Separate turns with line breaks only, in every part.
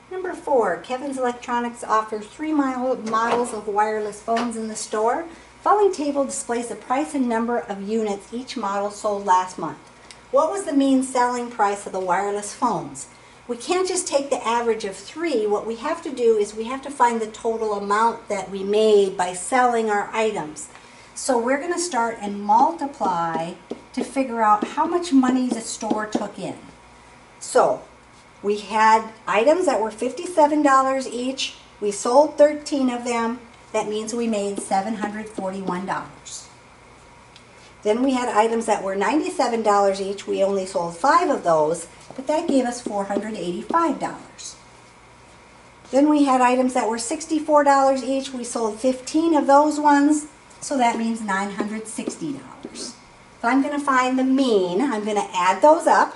Number 4, Kevin's Electronics offers 3 models of wireless phones in the store. Following table displays the price and number of units each model sold last month. What was the mean selling price of the wireless phones? We can't just take the average of 3. What we have to do is we have to find the total amount that we made by selling our items. So we're going to start and multiply to figure out how much money the store took in. So we had items that were $57 each. We sold 13 of them. That means we made $741. Then we had items that were $97 each. We only sold 5 of those, but that gave us $485. Then we had items that were $64 each. We sold 15 of those ones, so that means $960. If I'm going to find the mean, I'm going to add those up.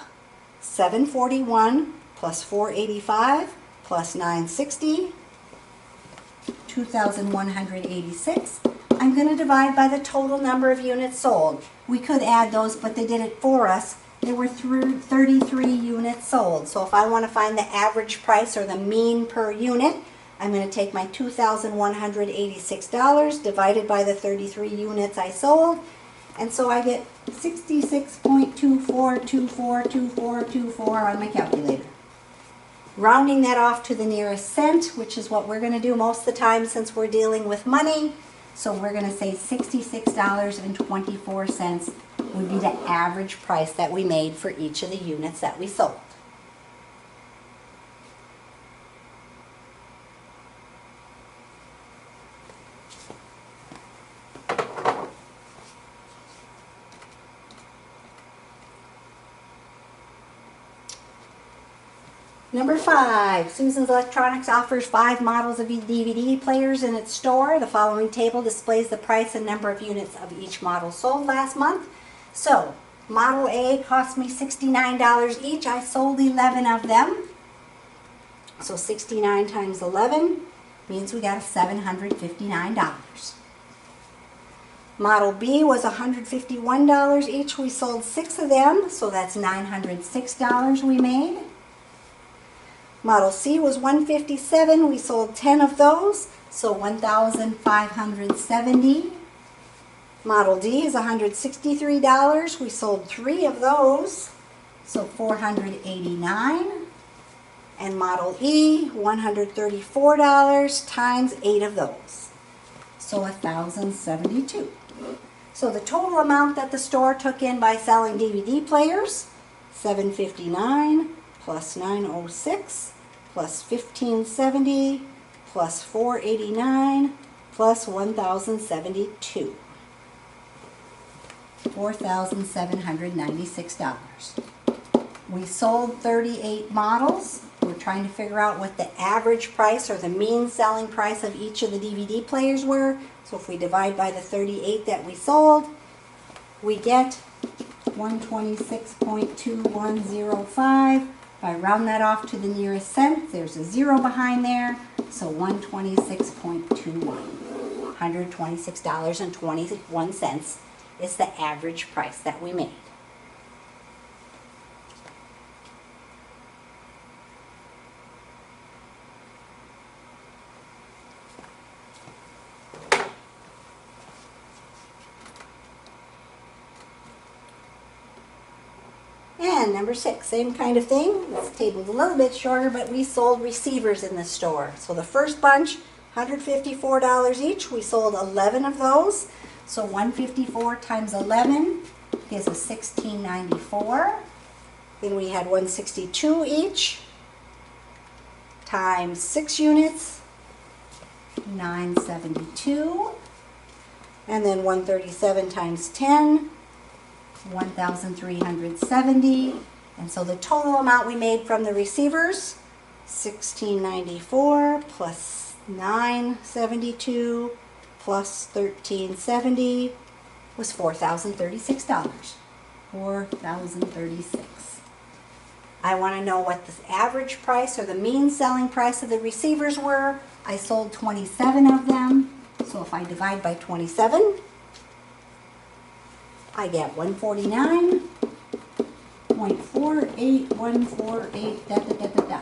741 plus 485 plus 960, 2,186. I'm going to divide by the total number of units sold. We could add those, but they did it for us. There were 33 units sold. So if I want to find the average price or the mean per unit, I'm going to take my $2,186 divided by the 33 units I sold. And so I get 66.24242424 on my calculator. Rounding that off to the nearest cent, which is what we're going to do most of the time since we're dealing with money. So we're going to say $66.24 would be the average price that we made for each of the units that we sold. Number 5, Susan's Electronics offers 5 models of DVD players in its store. The following table displays the price and number of units of each model sold last month. So, Model A cost me $69 each. I sold 11 of them. So 69 times 11 means we got $759. Model B was $151 each. We sold 6 of them, so that's $906 we made. Model C was $157. We sold 10 of those, so $1,570. Model D is $163. We sold 3 of those, so $489. And Model E, $134 times 8 of those, so $1,072. So the total amount that the store took in by selling DVD players, $759 plus $906 plus $1,570 plus $489 plus $1,072. $4,796. We sold 38 models. We're trying to figure out what the average price or the mean selling price of each of the DVD players were. So if we divide by the 38 that we sold, we get 126.2105. If I round that off to the nearest cent, there's a 0 behind there, so 126.21. $126.21 is the average price that we made. And number 6, same kind of thing. This table's a little bit shorter, but we sold receivers in the store. So the first bunch, $154 each. We sold 11 of those. So 154 times 11 gives us $1,694. Then we had 162 each times 6 units, $972. And then 137 times 10, $1,370. And so the total amount we made from the receivers, $1,694 plus $972 plus $1,370 was $4,036. $4,036. I want to know what the average price or the mean selling price of the receivers were. I sold 27 of them. So if I divide by 27, I get 149.48148 .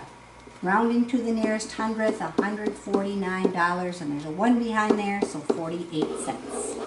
Rounding to the nearest hundredth, $149, and there's a 1 behind there, so 48 cents.